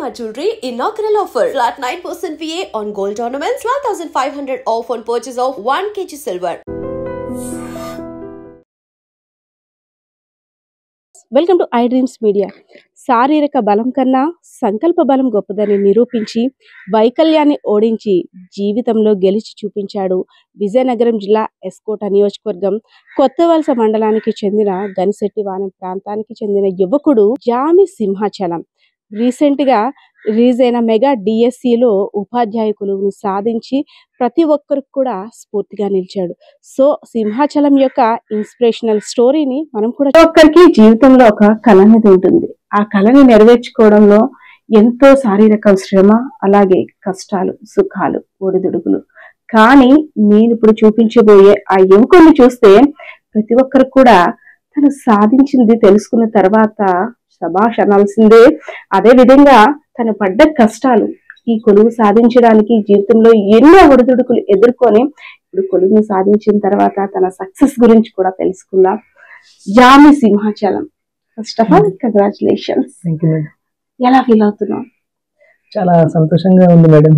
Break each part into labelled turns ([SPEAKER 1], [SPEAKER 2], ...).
[SPEAKER 1] Shalimar Jewelry inaugural offer. Flat 9% VA on gold ornaments, 12,500 off on purchase of 1 kg silver.
[SPEAKER 2] Welcome to I dreams media. శారీరక బలం కన్నా సంకల్ప బలం గొప్పదని నిరూపించి వైకల్యాన్ని ఓడించి జీవితంలో గెలిచి చూపించాడు విజయనగరం జిల్లా ఎస్కోట నియోజకవర్గం కొత్తవలస మండలానికి చెందిన గనిశెట్టివానం ప్రాంతానికి చెందిన యువకుడు జామి సింహాచలం. రీసెంట్గా రిలీజ్ అయిన మెగా డిఎస్సిలో ఉపాధ్యాయ కొలువును సాధించి ప్రతి ఒక్కరికి కూడా స్ఫూర్తిగా నిలిచాడు. సో సింహాచలం యొక్క ఇన్స్పిరేషనల్ స్టోరీని మనం కూడా, ఒక్కరికి జీవితంలో ఒక కళ అనేది ఉంటుంది. ఆ కళని నెరవేర్చుకోవడంలో ఎంతో శారీరక శ్రమ, అలాగే కష్టాలు, సుఖాలు, ఒడిదుడుకులు. కానీ నేను ఇప్పుడు చూపించబోయే ఆ యువకుడిని చూస్తే ప్రతి ఒక్కరికి కూడా తను సాధించింది తెలుసుకున్న తర్వాత శభాష్ అనాల్సిందే. అదే విధంగా తను పడ్డ కష్టాలు, ఈ కొలువు సాధించడానికి జీవితంలో ఎన్నో ఒడిదుడుకులు ఎదుర్కొని ఇప్పుడు కొలువును సాధించిన తర్వాత తన సక్సెస్ గురించి కూడా తెలుసుకుందాం. Jami Simhachalam, first of all congratulations. ఎలా ఫీల్ అవుతున్నావు?
[SPEAKER 3] చాలా సంతోషంగా ఉంది మేడం.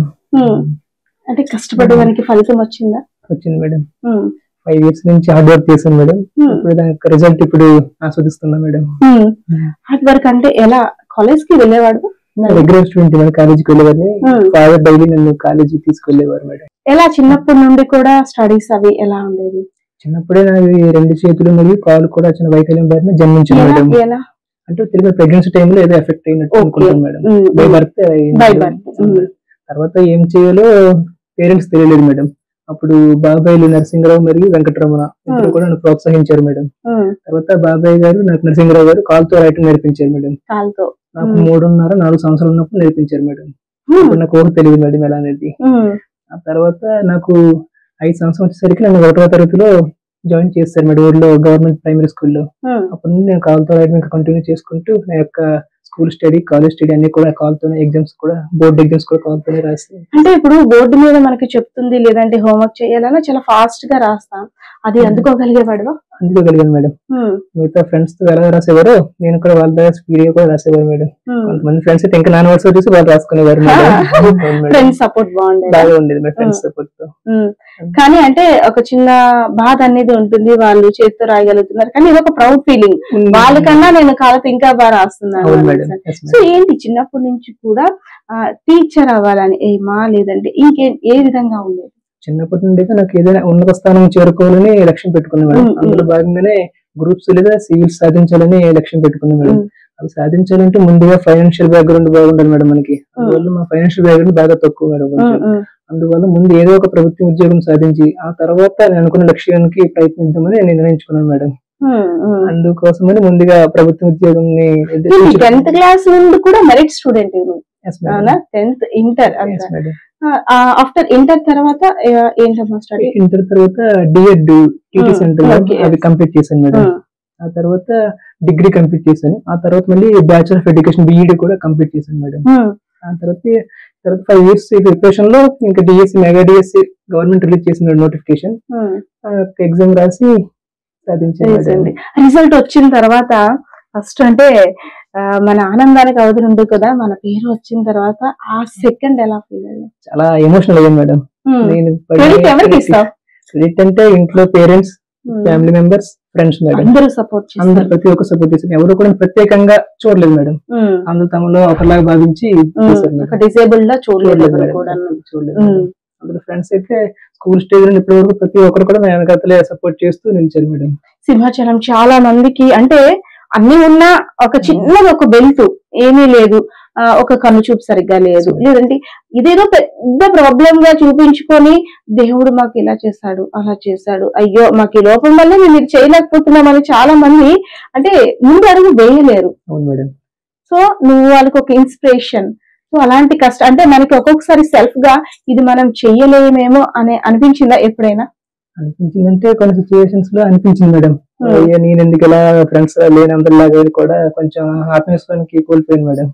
[SPEAKER 2] అంటే కష్టపడడానికి ఫలితం వచ్చిందా?
[SPEAKER 3] వచ్చింది మేడం. 5 years నుంచి హార్డ్ వర్క్ చేశాను మేడం. ఇప్పుడు దానికి రిజల్ట్ ఇప్పుడు ఆస్వాదిస్తున్నా మేడం.
[SPEAKER 2] హార్డ్ వర్క్ అంటే ఎలా? కాలేజ్ కి వెళ్ళేవాడు?
[SPEAKER 3] రెగ్యులర్ స్టూడెంట్ మేడం, కాలేజీకి వెళ్ళేవాడిని. ఫాదర్ డైలీ నన్ను కాలేజీకి తీసుకెళ్లేవారు మేడం.
[SPEAKER 2] ఎలా చిన్నప్పటి నుండి కూడా స్టడీస్ అవి ఎలా ఉండేది?
[SPEAKER 3] చిన్నప్పుడే నాది 2 చేతులు మరియు కాలు కూడా చిన్న వైకల్యం బారిన జన్మించింది మేడం. అంటే తిరిగి ప్రెగ్నెన్సీ టైంలో ఏదో ఎఫెక్ట్ అయినట్టు అనుకుంటాను మేడం. By birth. తర్వాత ఏం చేయాలో పేరెంట్స్ తెలియలేదు మేడం. అప్పుడు బాబాయ్లు నరసింహరావు మరియు వెంకటరమణ ఇద్దరు కూడా నన్ను ప్రోత్సహించారు మేడం. తర్వాత బాబాయ్ గారు నాకు నరసింహరావు గారు కాలుతో రాయటం నేర్పించారు మేడం. నాకు 3.5-4 సంవత్సరాలు ఉన్నప్పుడు నేర్పించారు మేడం. అప్పుడు నాకు ఊహ తెలియదు మేడం ఎలా అనేది. ఆ తర్వాత నాకు 5 సంవత్సరం వచ్చేసరికి నన్ను 1వ తరగతిలో జాయిన్ చేశారు మేడం, ఊర్లో గవర్నమెంట్ ప్రైమరీ స్కూల్లో. అప్పటి నుండి నేను కాలుతో రాయడం ఇంకా కంటిన్యూ చేసుకుంటూ నా యొక్క స్కూల్ స్టడీ, కాలేజ్ స్టడీ అన్ని కూడా కాల్తోనే, ఎగ్జామ్స్ కూడా బోర్డ్ ఎగ్జామ్స్ కూడా కాల్తోనే రాసి.
[SPEAKER 2] అంటే ఇప్పుడు బోర్డు మీద మనకి చెప్తుంది లేదంటే హోంవర్క్ చేయాలన్నా చాలా ఫాస్ట్ గా రాస్తాం, అది అందుకోగలిగేవాడు?
[SPEAKER 3] అందుకోగలిగాను మేడం. మిగతా ఫ్రెండ్స్ తో ఎలా రాసేవారు, నేను కూడా వాళ్ళ దగ్గర స్పీడ్ గా కూడా రాసేవారు మేడం. కొంతమంది ఫ్రెండ్స్ అయితే ఇంకా నాన్న వర్స్ చూసి వాళ్ళు రాసుకునేవారు.
[SPEAKER 2] ఫ్రెండ్స్ సపోర్ట్
[SPEAKER 3] బాగా ఉండేది మేడం, ఫ్రెండ్స్ సపోర్ట్ తో.
[SPEAKER 2] కానీ అంటే ఒక చిన్న బాధ అనేది ఉంటుంది, వాళ్ళు చేతితో రాయగలుగుతున్నారు కానీ ఇది ఒక ప్రౌడ్ ఫీలింగ్, వాళ్ళకన్నా నేను కాలతో ఇంకా బాగా రాస్తున్నాను. సో ఏంటి చిన్నప్పటి నుంచి కూడా టీచర్ అవ్వాలని ఏమా, లేదంటే ఏ విధంగా ఉండేది?
[SPEAKER 3] చిన్నప్పటి నుండి నాకు ఏదైనా ఉన్నత స్థానం చేరుకోవాలని లక్ష్యం పెట్టుకున్నాను మేడం. అందులో భాగంగానే గ్రూప్స్ లేదా సివిల్స్ సాధించాలని లక్ష్యం పెట్టుకున్నాను మేడం. అవి సాధించాలంటే ముందుగా ఫైనాన్షియల్ బ్యాక్గ్రౌండ్ బాగుండాలి మేడం మనకి. అందువల్ల మా ఫైనాన్షియల్ బ్యాక్గ్రౌండ్ బాగా తక్కువ మేడం. అందువల్ల ముందు ఏదో ఒక ప్రభుత్వ ఉద్యోగం సాధించి ఆ తర్వాత నేను అనుకున్న లక్ష్యానికి ప్రయత్నిద్దామని నేను నిర్ణయించుకున్నాను మేడం. అందుకోసమని ముందుగా ప్రభుత్వ ఉద్యోగం.
[SPEAKER 2] 10th క్లాస్ నుండి కూడా merit student, 10th inter. After inter తర్వాత ఏంటమ్మా స్టడీ?
[SPEAKER 3] ఇంటర్ తర్వాత డిఎడ్ టీటీ సెంటర్ అది కంప్లీట్ చేశాను మేడం. ఆ తర్వాత డిగ్రీ కంప్లీట్ చేశాను. ఆ తర్వాత మళ్ళీ బ్యాచులర్ ఆఫ్ ఎడ్యుకేషన్ బిఈడి కూడా కంప్లీట్ చేశాను మేడం. ఆ తర్వాత 5 years ప్రిపరేషన్ లో ఇంకా DSC, mega DSC government release చేసిన నోటిఫికేషన్, ఎగ్జామ్ రాసి సాధించాను.
[SPEAKER 2] రిజల్ట్ వచ్చిన తర్వాత ఫస్ట్ అంటే మన ఆనందానికి అవధులు ఉండదు కదా, మన పేరు వచ్చిన తర్వాత ఆ సెకండ్ ఎలా ఫీల్ అయ్యారు?
[SPEAKER 3] చాలా ఎమోషనల్ అయ్యాను మేడం. నేను క్రెడిట్ అంటే ఇంట్లో parents, family members, friends madam,
[SPEAKER 2] అందరూ సపోర్ట్ చేశారు.
[SPEAKER 3] అందరూ ప్రతి ఒక్క సపోర్ట్ చేశారు. ఎవరు కూడా ప్రత్యేకంగా చూడలేదు మేడం. అందరూ తమలో ఒకలాగా భావించి
[SPEAKER 2] డిసేబుల్డ్ లా చూడలేదు.
[SPEAKER 3] అందులో ఫ్రెండ్స్ అయితే స్కూల్ స్టేజ్ నుండి ఇప్పటి వరకు ప్రతి ఒక్కరు కూడా నా వెనకాతలే సపోర్ట్ చేస్తూ నిలిచారు మేడం.
[SPEAKER 2] సింహాచలం చాలా మందికి అంటే అన్ని ఉన్నా ఒక చిన్నది ఒక బెల్ట్ ఏమీ లేదు, ఒక కన్ను చూపు సరిగ్గా లేదు, లేదంటే ఇదేదో పెద్ద ప్రాబ్లం గా చూపించుకొని దేవుడు మాకు ఇలా చేశాడు, అలా చేశాడు, అయ్యో మాకు ఈ లోపం వల్ల మేము ఇది చేయలేకపోతున్నామని చాలా మంది అంటే ముందు అడుగు వేయలేరు. సో నువ్వు వాళ్ళకి ఒక ఇన్స్పిరేషన్. సో అలాంటి కష్టం అంటే మనకి ఒక్కొక్కసారి సెల్ఫ్ గా ఇది మనం చెయ్యలేమేమో అని అనిపించిందా ఎప్పుడైనా?
[SPEAKER 3] అనిపించిందంటే కొన్ని సిచ్యువేషన్స్ లో అనిపించింది మేడం. నేను ఎందుకు ఇలా ఫ్రెండ్స్ లేనందరిలాగా కూడా కొంచెం ఆత్మవిశ్వాసానికి కోల్పోయాను మేడం.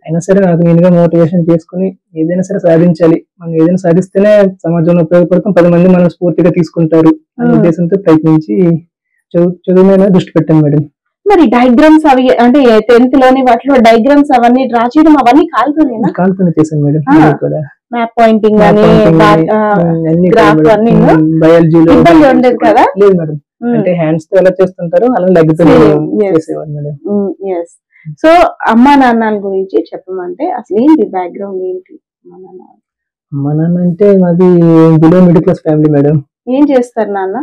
[SPEAKER 3] అయినా సరే నాకు నేనుగా మోటివేషన్ చేసుకుని ఏదైనా సరే సాధించాలి, మనం ఏదైనా సాధిస్తేనే సమాజంలో ఉపయోగపడతాం, 10 మంది మనం స్ఫూర్తిగా తీసుకుంటారు అనే ఉద్దేశంతో ప్రయత్నించి చదువు మీద దృష్టి పెట్టాను మేడం.
[SPEAKER 2] మరి డయాగ్రామ్స్ అవి అంటే 10th లోని వాటిలో డయాగ్రామ్స్ అవన్నీ డ్రా చేయడం అవన్నీ
[SPEAKER 3] కాలుతోనే చేశాను మేడం.
[SPEAKER 2] మ్యాప్ పాయింటింగ్ అని గ్రాఫ్ అన్ని
[SPEAKER 3] బయాలజీలో
[SPEAKER 2] ఇబ్బంది ఉండేది కదా?
[SPEAKER 3] లేదు మేడం, అంటే హ్యాండ్స్ తో ఎలా చేస్తుంటారో అలా లెగ్ తో చేసేవారు మేడం.
[SPEAKER 2] సో అమ్మా నాన్నల గురించి చెప్పమంటే అసలు ఏంటి బ్యాక్గ్రౌండ్ ఏంటి?
[SPEAKER 3] అమ్మా నాన్న అంటే మాది below middle class family madam.
[SPEAKER 2] ఏం చేస్తారు నాన్న?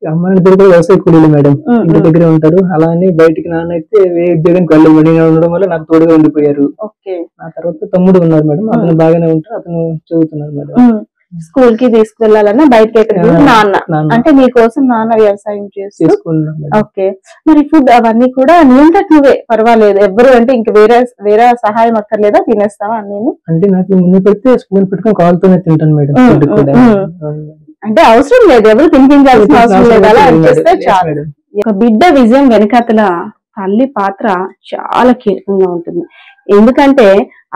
[SPEAKER 3] అమ్మ నాన్న దగ్గర కూడా వ్యవసాయ కూలీలు మేడం, ఇంటి దగ్గరే ఉంటారు. అలానే బయటికి నాన్న అయితే ఏ ఉద్యోగానికి వెళ్ళమని ఉండడం వల్ల నాకు తోడుగా ఉండిపోయారు. ఆ తర్వాత తమ్ముడు ఉన్నారు మేడం, అతను బాగానే ఉంటారు, అతను చదువుతున్నారు మేడం.
[SPEAKER 2] స్కూల్ కి తీసుకెళ్లాలన్నా బయటకి ఎక్కడ నాన్న అంటే నీకోసం నాన్న వ్యవసాయం చేసుకున్నాను. ఓకే, మరి ఫుడ్ అవన్నీ కూడా నియంత్రణ నువ్వే, పర్వాలేదు ఎవరు అంటే ఇంక వేరే సహాయం అక్కర్లేదా? తినేస్తావా నేను? అంటే నాకు ముందు పెడితే స్పూన్ పెట్టుకుని కాలుతోనే తింటాను మేడం. ఫుడ్ కూడా అంటే అవసరం లేదు, ఎవరు తినిపించాల్సిన అవసరం లేదు, అలా చేస్తే చాలు. ఒక బిడ్డ విజయం వెనకాతల తల్లి పాత్ర చాలా కీలకంగా ఉంటుంది. ఎందుకంటే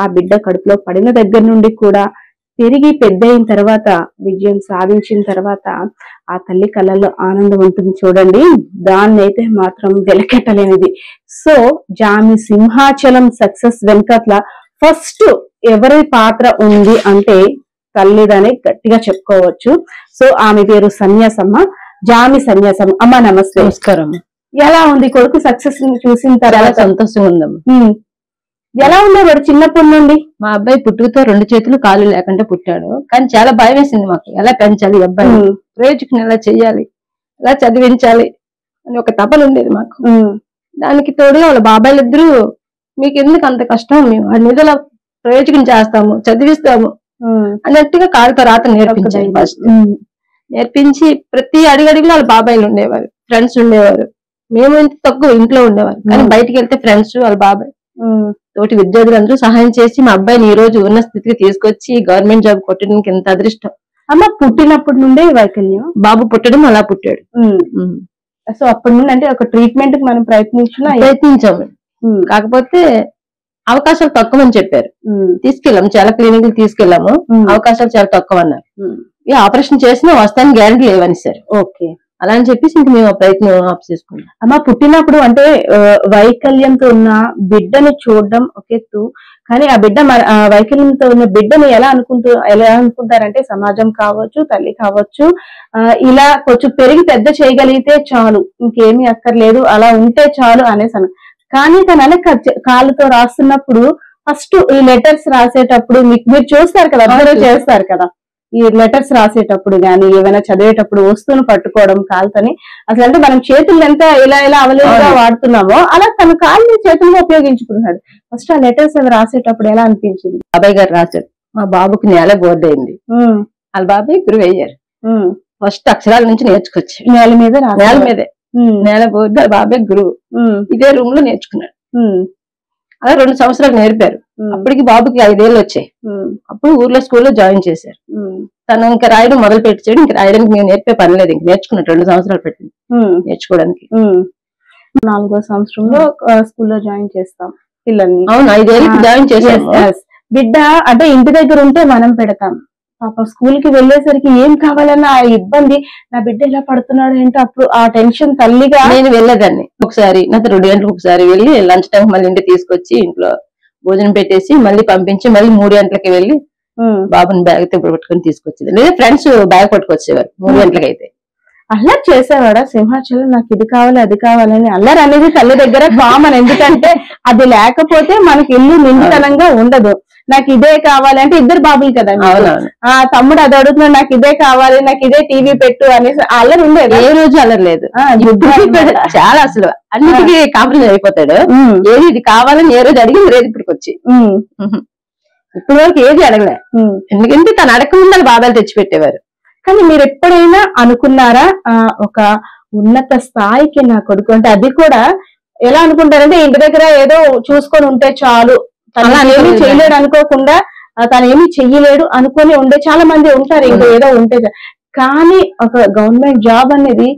[SPEAKER 2] ఆ బిడ్డ కడుపులో పడిన దగ్గర నుండి కూడా పెరిగి పెద్ద అయిన తర్వాత విజయం సాధించిన తర్వాత ఆ తల్లి కళ్ళల్లో ఆనందం ఉంటుంది చూడండి, దాన్ని అయితే మాత్రం వెలకెట్టలేనిది. సో జామి సింహాచలం సక్సెస్ వెనకట్ల ఫస్ట్ ఎవరి పాత్ర ఉంది అంటే తల్లిదని గట్టిగా చెప్పుకోవచ్చు. సో ఆమె పేరు సన్యాసమ్మ, జామి సన్యాసమ్మ. అమ్మ నమస్తే.
[SPEAKER 4] నమస్కారం.
[SPEAKER 2] ఎలా ఉంది కొడుకు సక్సెస్ చూసిన తర్వాత?
[SPEAKER 4] సంతోషంగా ఉందమ్మా.
[SPEAKER 2] ఎలా ఉండేవాడు చిన్నప్పటి నుండి?
[SPEAKER 4] మా అబ్బాయి పుట్టుకతో 2 చేతులు కాళ్ళు లేకుండా పుట్టాడు, కానీ చాలా భయం వేసింది మాకు. ఎలా పెంచాలి అబ్బాయి, ప్రయోజకుని ఎలా చెయ్యాలి, ఎలా చదివించాలి అని ఒక తపన ఉండేది మాకు. దానికి తోడుగా వాళ్ళ బాబాయిలు ఇద్దరు, మీకు ఎందుకు అంత కష్టం, మేము ఆ నిధుల ప్రయోజకం చేస్తాము, చదివిస్తాము అన్నట్టుగా కాళ్ళతో రాత నేర్పించాలి. ఫస్ట్ నేర్పించి ప్రతి అడుగడుగులో వాళ్ళ బాబాయిలు ఉండేవారు, ఫ్రెండ్స్ ఉండేవారు. మేము ఇంత తక్కువ ఇంట్లో ఉండేవారు, కానీ బయటికి వెళ్తే ఫ్రెండ్స్ వాళ్ళ బాబాయ్ తోటి విద్యార్థులందరూ సహాయం చేసి మా అబ్బాయిని ఈ రోజు ఉన్న స్థితికి తీసుకొచ్చి గవర్నమెంట్ జాబ్ కొట్టడానికి ఎంత అదృష్టం.
[SPEAKER 2] అమ్మ పుట్టినప్పటి నుండే వైకల్యం,
[SPEAKER 4] బాబు పుట్టడం అలా పుట్టాడు.
[SPEAKER 2] సో అప్పటి నుండి అంటే ఒక ట్రీట్మెంట్ కి మనం
[SPEAKER 4] ప్రయత్నించాము, కాకపోతే అవకాశాలు తక్కువ అని చెప్పారు. తీసుకెళ్ళాము, చాలా క్లినిక్లు తీసుకెళ్ళాము, అవకాశాలు చాలా తక్కువ అన్నారు. ఆపరేషన్ చేసినా వస్తాయని గ్యారెంటీ లేవని సార్.
[SPEAKER 2] ఓకే,
[SPEAKER 4] అలా అని చెప్పేసి ఇంక మేము ఆ ప్రయత్నం ఆఫ్ చేసుకున్నాం.
[SPEAKER 2] అమ్మ పుట్టినప్పుడు అంటే వైకల్యంతో ఉన్న బిడ్డని చూడడం ఒక ఎత్తు, కానీ ఆ బిడ్డ వైకల్యంతో ఉన్న బిడ్డని ఎలా అనుకుంటారంటే సమాజం కావచ్చు, తల్లి కావచ్చు, ఇలా కొంచెం పెరిగి పెద్ద చేయగలిగితే చాలు, ఇంకేమీ అక్కర్లేదు, అలా ఉంటే చాలు అనేసి. కానీ తన కాళ్ళతో రాస్తున్నప్పుడు ఫస్ట్ ఈ లెటర్స్ రాసేటప్పుడు మీరు చూస్తారు కదా, అబ్జర్వ్ చేస్తారు కదా, ఈ లెటర్స్ రాసేటప్పుడు గాని ఏమైనా చదివేటప్పుడు వస్తువును పట్టుకోవడం కాలుతోని, అసలు అంటే మనం చేతులు ఎంత ఇలా అవలేదుగా వాడుతున్నామో అలా తన కాళ్ళని చేతులుగా ఉపయోగించుకున్నాడు. ఫస్ట్ ఆ లెటర్స్ అవి రాసేటప్పుడు ఎలా అనిపించింది?
[SPEAKER 4] బాబాయ్ గారు రాశారు, మా బాబుకి నేల బోర్డు అయింది, వాళ్ళ బాబాయ్ గురువు అయ్యారు. ఫస్ట్ అక్షరాల నుంచి నేర్చుకొచ్చి
[SPEAKER 2] నేల మీదే
[SPEAKER 4] నేల బోర్డు వాళ్ళ బాబాయ్ గురువు, ఇదే రూమ్ లో నేర్చుకున్నాడు. అలా 2 సంవత్సరాలు నేర్పారు. అప్పటికి బాబుకి 5 ఏళ్ళు వచ్చాయి. అప్పుడు ఊర్లో స్కూల్లో జాయిన్ చేశారు. తను ఇంకా రాయడం మొదలు పెట్టాడు. ఇంకా రాయడానికి మేము నేర్పే పని లేదు, ఇంక నేర్చుకున్నట్టు 2 సంవత్సరాలు పెట్టింది నేర్చుకోవడానికి.
[SPEAKER 2] 4వ సంవత్సరంలో స్కూల్లో జాయిన్ చేస్తాం పిల్లల్ని.
[SPEAKER 4] అవును, 5 ఏళ్ళకి జాయిన్ చేసాం.
[SPEAKER 2] బిడ్డ అంటే ఇంటి దగ్గర ఉంటే మనం పెడతాం, పాప స్కూల్ కి వెళ్ళేసరికి ఏం కావాలన్నా ఆ ఇబ్బంది, నా బిడ్డ ఇలా పడుతున్నాడు ఏంటో అప్పుడు ఆ టెన్షన్ తల్లిగా.
[SPEAKER 4] నేను వెళ్ళేదాన్ని ఒకసారి, నాకు 2 గంటలకు ఒకసారి వెళ్ళి లంచ్ టైం మళ్ళీ ఇంటికి తీసుకొచ్చి ఇంట్లో భోజనం పెట్టేసి మళ్ళీ పంపించి మళ్ళీ 3 గంటలకి వెళ్ళి బాబుని బ్యాగ్ పట్టుకొని తీసుకొచ్చేది, లేదా ఫ్రెండ్స్ బ్యాగ్ పట్టుకొచ్చేవారు 3 గంటలకి అయితే.
[SPEAKER 2] అల్లరి చేసేవాడా సింహాచలం? నాకు ఇది కావాలి అది కావాలని. అల్లరి అనేది తల్లి దగ్గర కామన్, ఎందుకంటే అది లేకపోతే మనకి ఇల్లు నిండుతనంగా ఉండదు. నాకు ఇదే కావాలి అంటే, ఇద్దరు బాబులు కదా, ఆ తమ్ముడు అది అడుగుతున్నాడు, నాకు ఇదే కావాలి, నాకు ఇదే టీవీ పెట్టు అనేసి అల్లరి ఉండేది.
[SPEAKER 4] ఏ రోజు అల్లరి లేదు, చాలా అసలు అన్నిటికీ కాంప్రమైజ్ అయిపోతాడు. ఏది ఇది కావాలని ఏ రోజు అడిగి రేపు ఇప్పటికి వచ్చి ఇప్పటి వరకు ఏది అడగలే, ఎందుకంటే తను అడగకుండా బాబాలు తెచ్చిపెట్టేవారు.
[SPEAKER 2] కానీ మీరు ఎప్పుడైనా అనుకున్నారా ఒక ఉన్నత స్థాయికి నా కొడుకు అంటే, అది కూడా ఎలా అనుకుంటారంటే ఇంటి దగ్గర ఏదో చూసుకొని ఉంటే చాలు, తను ఏమీ చేయలేడు అనుకోకుండా, తను ఏమీ చెయ్యలేడు అనుకుని ఉండే చాలా మంది ఉంటారు, ఇంకా ఏదో ఉంటే. కానీ ఒక గవర్నమెంట్ జాబ్ అనేది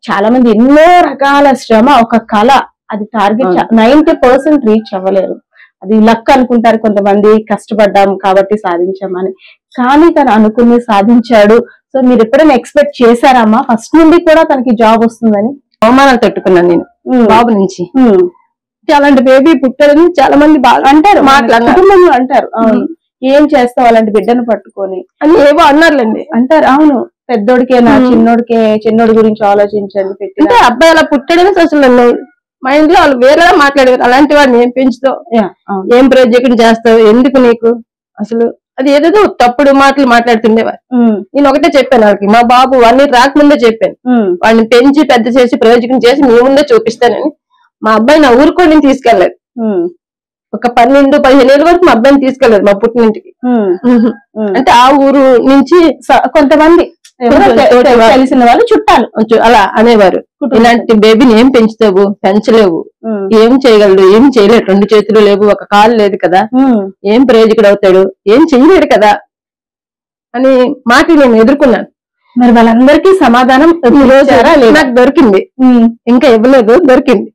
[SPEAKER 2] చాలా మంది ఎన్నో రకాల శ్రమ, ఒక కళ, అది టార్గెట్ 90% రీచ్ అవ్వలేరు. అది లక్ అనుకుంటారు కొంతమంది, కష్టపడ్డాం కాబట్టి సాధించామని. కానీ తను అనుకుని సాధించాడు. సో మీరు ఎప్పుడైనా ఎక్స్పెక్ట్ చేశారమ్మా ఫస్ట్ నుండి కూడా తనకి జాబ్ వస్తుందని?
[SPEAKER 4] అవమానాలు తట్టుకున్నాను నేను బాబు నుంచి. అలాంటి బేబీ పుట్టారని చాలా మంది బాగా అంటారు, మాట్లాడుతున్నారు అంటారు. ఏం చేస్తావు అలాంటి బిడ్డను పట్టుకొని అని ఏవో అన్నారులేండి, అంటారు. అవును, పెద్దోడికేనా చిన్నోడి గురించి ఆలోచించండి పెట్టి. అంటే అబ్బాయి అలా పుట్టాడని అసలు మైండ్ లో వాళ్ళు వేరేలా మాట్లాడేవారు. అలాంటి వాడిని ఏం పెంచుతావు, ఏం ప్రాజెక్ట్ చేస్తావు, ఎందుకు నీకు అసలు అది ఏదేదో తప్పుడు మాటలు మాట్లాడుతుండేవారు. నేను ఒకటే చెప్పాను వాళ్ళకి, మా బాబు 1 year రాకముందే చెప్పాను, వాడిని పెంచి పెద్ద చేసి ప్రయోజకం చేసి మీ ముందే చూపిస్తానని. మా అబ్బాయి నా ఊరు కూడా నేను తీసుకెళ్లేదు. ఒక 12-15 ఏళ్ళ వరకు మా అబ్బాయిని తీసుకెళ్లేదు మా పుట్టినింటికి. అంటే ఆ ఊరు నుంచి కొంతమంది తెలిసిన వాళ్ళు చుట్టాలు అలా అనేవారు, ఇలాంటి బేబీని ఏం పెంచుతావు, పెంచలేవు, ఏం చేయగలడు, ఏం చేయలేడు, 2 చేతులు లేవు, ఒక కాలు లేదు కదా, ఏం ప్రయోజకుడు అవుతాడు, ఏం చేయలేడు కదా అని మాటలు నేను ఎదుర్కొన్నాను. మరి వాళ్ళందరికీ సమాధానం నాకు దొరికింది, ఇంకా ఇవ్వలేదు, దొరికింది.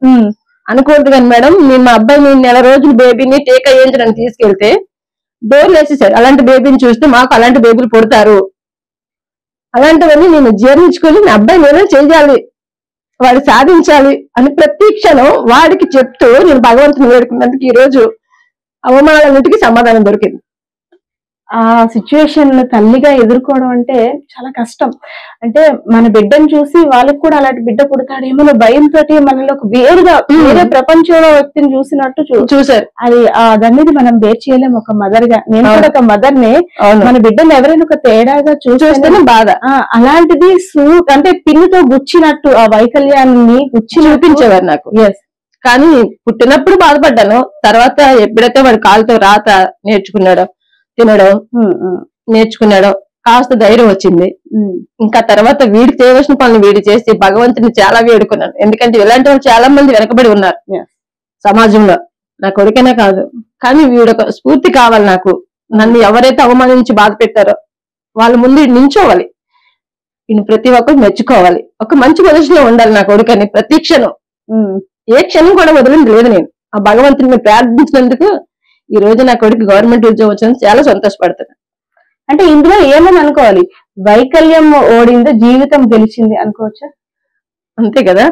[SPEAKER 4] అనుకోవద్దు కానీ మేడం, నేను మా అబ్బాయిని నెల రోజులు బేబీని టీకా వేయించడానికి తీసుకెళ్తే డోర్లు వేసేసాడు. అలాంటి బేబీని చూస్తే మాకు అలాంటి బేబీలు పుడతారు, అలాంటివన్నీ నేను జీర్ణించుకొని నా అబ్బాయి నేనే చేయాలి, వాడు సాధించాలి అని ప్రతి క్షణం వాడికి చెప్తూ నేను భగవంతుని వేడుకున్నందుకు ఈ రోజు అవమానాలన్నిటికీ సమాధానం దొరికింది. ఆ సిచ్యువేషన్ తల్లిగా ఎదుర్కోవడం అంటే చాలా కష్టం. అంటే మన బిడ్డను చూసి వాళ్ళకి కూడా అలాంటి బిడ్డ పుడతాడేమో భయంతో మనలో వేరుగా వేరే ప్రపంచంలో వ్యక్తిని చూసినట్టు చూసారు. అది దాన్ని మనం బేర్ చేయలేము ఒక మదర్ గా. నేను కూడా ఒక మదర్ నే, మన బిడ్డను ఎవరైనా ఒక తేడాగా చూస్తేనే బాధ. అలాంటిది అంటే పిన్నుతో గుచ్చినట్టు ఆ వైకల్యాన్ని గుచ్చి చూపించేవారు నాకు. కానీ పుట్టినప్పుడు బాధపడ్డాను, తర్వాత ఎప్పుడైతే వాడి కాలుతో రాత నేర్చుకున్నాడో, తినడం నేర్చుకున్నాడో, కాస్త ధైర్యం వచ్చింది. ఇంకా తర్వాత వీడి చేయవలసిన పనులు వీడి చేసి భగవంతుని చాలా వేడుకున్నాను. ఎందుకంటే ఇలాంటి వాళ్ళు చాలా మంది వెనకబడి ఉన్నారు సమాజంలో, నా కొడుకనే కాదు. కానీ వీడొక స్ఫూర్తి కావాలి నాకు. నన్ను ఎవరైతే అవమానించి బాధ పెట్టారో వాళ్ళ ముందు నించోవాలి, ఈయన ప్రతి ఒక్కరు మెచ్చుకోవాలి, ఒక మంచి పొజిషన్ లో ఉండాలి నా కొడుకని ప్రతి క్షణం, ఏ క్షణం కూడా వదిలింది లేదు. నేను ఆ భగవంతుని ప్రార్థించినందుకు ఈ రోజు నా కొడుకు గవర్నమెంట్ ఉద్యోగం వచ్చింది, చాలా సంతోషపడుతున్నాను. అంటే ఇందులో ఏమని అనుకోవాలి, వైకల్యం ఓడిందో జీవితం గెలిచింది అనుకోవచ్చా? అంతే కదా.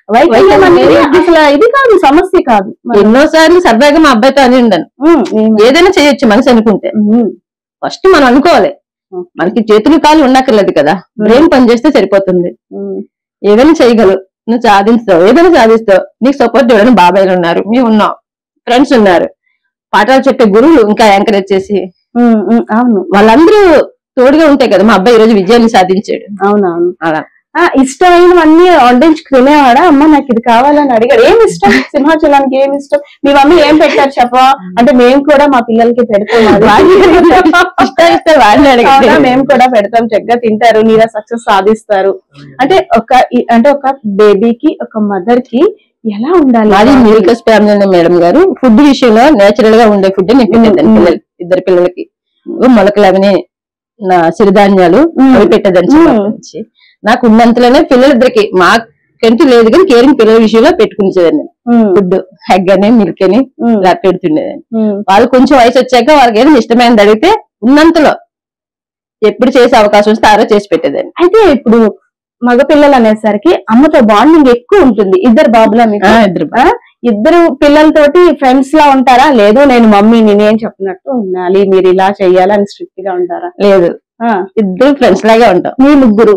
[SPEAKER 4] వైకల్యం అనేది అసలు ఇది కాదు, సమస్య కాదు. ఎన్నోసార్లు సరదాగా మా అబ్బాయితో అని ఉండాను, ఏదైనా చేయొచ్చు మనిషి అనుకుంటే. ఫస్ట్ మనం అనుకోవాలి, మనకి చేతులు కాలు ఉండక్కర్లేదు కదా, బ్రెయిన్ పని చేస్తే సరిపోతుంది. ఏదైనా చేయగలవు, నువ్వు సాధిస్తావు, ఏదైనా సాధిస్తావు. నీకు సపోర్ట్ ఎవరైనా బాబాయ్లు ఉన్నారు, మేము ఉన్నాం, ఫ్రెండ్స్ ఉన్నారు, పాఠాలు చెప్పే గురువులు ఇంకా ఎంకరేజ్ చేసి, అవును వాళ్ళందరూ తోడుగా ఉంటాయి కదా. మా అబ్బాయి ఈ రోజు విజయాన్ని సాధించాడు. అవునవును. అలా ఇష్టమైనవన్నీ వండించి తినేవాడా? అమ్మ నాకు ఇది కావాలని అడిగాడు. ఏమి ఇష్టం సింహాచలానికి, ఏమి ఇష్టం? మీ మమ్మీ ఏం పెట్టారు చెప్పా అంటే మేము కూడా మా పిల్లలకి పెడతాం, మేము కూడా పెడతాం, చక్కగా తింటారు, నీరా సక్సెస్ సాధిస్తారు. అంటే ఒక బేబీకి ఒక మదర్ కి ఎలా ఉండాలి? అది మిల్కస్ ఫ్యామిలీ మేడం గారు ఫుడ్ విషయంలో నేచురల్ గా ఉండే ఫుడ్ నేను పెట్టేదాన్ని పిల్లలు, 2 పిల్లలకి. మొలకలు అవన్నీ నా సిరిధాన్యాలు అవి పెట్టేదాన్ని చిన్నప్పటి. నాకు ఉన్నంతలోనే పిల్లలిద్దరికి, మాకంటూ లేదు కానీ కేరింగ్ పిల్లల విషయంలో పెట్టుకునేదాన్ని ఫుడ్. హెగ్ అని మిల్క్ అని ఇలా పెడుతుండేదాన్ని. వాళ్ళు కొంచెం వయసు వచ్చాక వాళ్ళకి ఏదైనా ఇష్టమైనది అడిగితే ఉన్నంతలో ఎప్పుడు చేసే అవకాశం వస్తే ఆరో చేసి పెట్టేదాన్ని. అయితే ఇప్పుడు మగపిల్లలు అనేసరికి అమ్మతో బాండింగ్ ఎక్కువ ఉంటుంది. 2 బాబులా మీకు? 2 పిల్లలతోటి ఫ్రెండ్స్ లా ఉంటారా? లేదు నేను మమ్మీని నేను చెప్పినట్టు ఉండాలి, మీరు ఇలా చెయ్యాలి అని స్ట్రిక్ట్ గా ఉంటారా? లేదు, 2 ఫ్రెండ్స్ లాగా ఉంటాం. మీ ముగ్గురు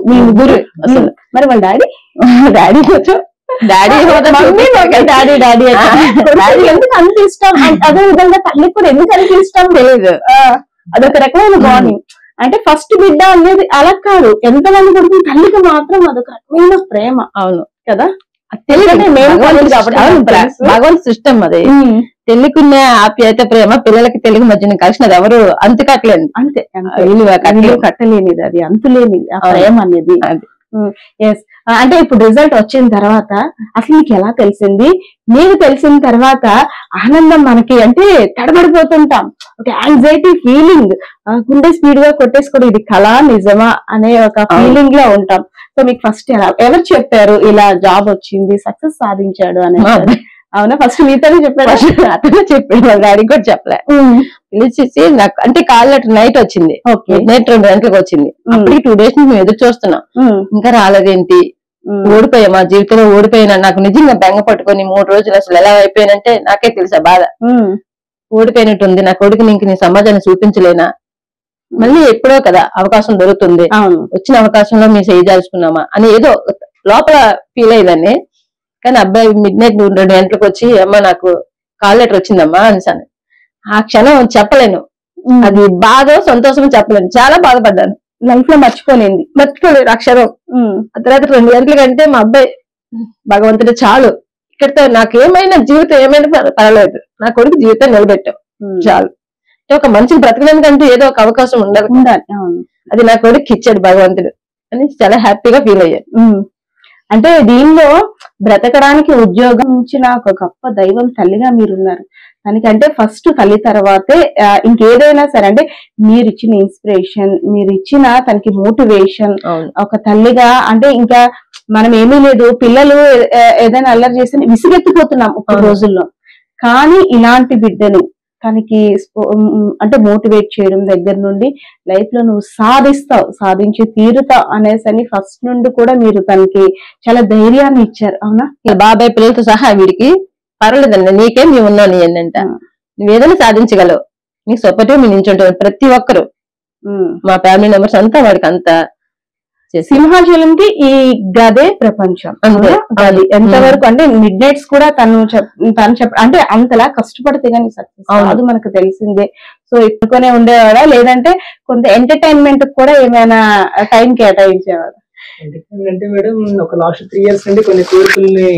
[SPEAKER 4] అసలు. మరి వాళ్ళ డాడీ కొంచెం డాడీ ఎందుకు అంత ఇష్టం? అదే విధంగా తల్లికి కూడా ఎందుకు అంత ఇష్టం తెలియదు. అదొక రకమైన బాండింగ్. అంటే ఫస్ట్ బిడ్డ అనేది అలా కాదు, ఎంతమంది కొడుకు తల్లికి మాత్రం అదొక రకమైన ప్రేమ. అవును కదా, భగవంతు సిస్టమ్ అది. తెలుగున్న ఆప్యాయత ప్రేమ పిల్లలకి తెలుగు మధ్యన కలిసిన అది ఎవరు అంతుకట్టలేదు. అంతే, కట్టలేనిది, అది అంతులేనిది ఆ ప్రేమ అనేది. అంటే ఇప్పుడు రిజల్ట్ వచ్చిన తర్వాత అసలు నీకు ఎలా తెలిసింది? నీకు తెలిసిన తర్వాత ఆనందం మనకి అంటే తడబడిపోతుంటాం, ఒక యాంగ్జైటీ ఫీలింగ్, గుండె స్పీడ్ గా కొట్టేసుకోవడం, ఇది కళ నిజమా అనే ఒక ఫీలింగ్ లో ఉంటాం. సో మీకు ఫస్ట్ ఎవరు చెప్పారు ఇలా జాబ్ వచ్చింది, సక్సెస్ సాధించాడు అని? అవునా, ఫస్ట్ మీతోనే చెప్పాడు? అతనే చెప్పాడు, వాళ్ళ డాడీ కూడా చెప్పలే. పిలిచేసి నాకు అంటే కాల్ నైట్ వచ్చింది, నైట్ 2 గంటలకు వచ్చింది. అప్పటికి 2 days నుంచి మేము ఎదురు చూస్తున్నాం, ఇంకా రాలేదేంటి, ఓడిపోయా, మా జీవితంలో ఓడిపోయినా. నాకు నిజంగా బెంగ పట్టుకొని 3 రోజులు అసలు ఎలా అయిపోయానంటే నాకే తెలుసా బాధ. ఓడిపోయినట్టుంది, నా కొడుకుని ఇంక నీ సమాజాన్ని చూపించలేనా, మళ్ళీ ఎప్పుడో కదా అవకాశం దొరుకుతుంది, వచ్చిన అవకాశంలో మేము చేయాల్సుకున్నామా అని ఏదో లోపల ఫీల్ అయ్యేదాన్ని. కానీ అబ్బాయి మిడ్-నైట్ 2 గంటలకు వచ్చి అమ్మ నాకు కాల్ లెటర్ వచ్చిందమ్మా అనేసాను. ఆ క్షణం చెప్పలేను, అది బాధ సంతోషం చెప్పలేను. చాలా బాధపడ్డాను,
[SPEAKER 2] లైఫ్ లో మర్చిపోలేదు
[SPEAKER 4] అక్షరం. అర్ధరాత్రి 2 గంటల కంటే మా అబ్బాయి భగవంతుడు చాలు, ఇక్కడితో నాకేమైనా జీవితం ఏమైనా పర్వాలేదు, నా కొడుకు జీవితం నిలబెట్టావు చాలు. ఒక మనిషిని బ్రతకడానికంటూ ఏదో ఒక అవకాశం ఉండాలి, అది నా కొడుకు ఇచ్చాడు భగవంతుడు అని చాలా హ్యాపీగా ఫీల్ అయ్యాను.
[SPEAKER 2] అంటే దీనిలో బ్రతకడానికి ఉద్యోగం ఇచ్చిన ఒక గొప్ప దైవం తల్లిగా మీరున్నారు. దానికంటే ఫస్ట్ తల్లి తర్వాతే ఇంకేదైనా సరే, అంటే మీరు ఇచ్చిన ఇన్స్పిరేషన్, మీరు ఇచ్చిన తనకి మోటివేషన్ ఒక తల్లిగా. అంటే ఇంకా మనం ఏమీ లేదు, పిల్లలు ఏదైనా అల్లరి చేస్తే విసిగెత్తిపోతున్నాం ఒక రోజుల్లో, కానీ ఇలాంటి బిడ్డను తనకి అంటే మోటివేట్ చేయడం దగ్గర నుండి లైఫ్ లో నువ్వు సాధిస్తావు, సాధించి తీరుతావు అనేసి ఫస్ట్ నుండి కూడా మీరు తనకి చాలా ధైర్యాన్ని ఇచ్చారు. అవునా?
[SPEAKER 4] బాబాయ్ పిల్లలతో సహా వీడికి పర్వాలేదండి, నీకేం మేము ఉన్నావు, నీ ఏంటంట నువ్వేదైనా సాధించగలవు, నీకు సపోర్టివ్ మీ నించుంటావు. ప్రతి ఒక్కరు మా ఫ్యామిలీ మెంబర్స్ అంతా వాడికి అంతా
[SPEAKER 2] సింహాచలంకి ఈ గదే ప్రపంచం. గది ఎంతవరకు అంటే మిడ్ నైట్స్ కూడా తను అంటే అంతలా కష్టపడితే గానీ సక్సెస్ అది మనకు తెలిసిందే. సో ఎక్కువనే ఉండేవాడా, లేదంటే కొంత ఎంటర్టైన్మెంట్ కూడా ఏమైనా టైం కేటాయించేవాడా?
[SPEAKER 3] అంటే మేడం ఒక లాస్ట్ 3 years నుండి కొన్ని కోరికల్ని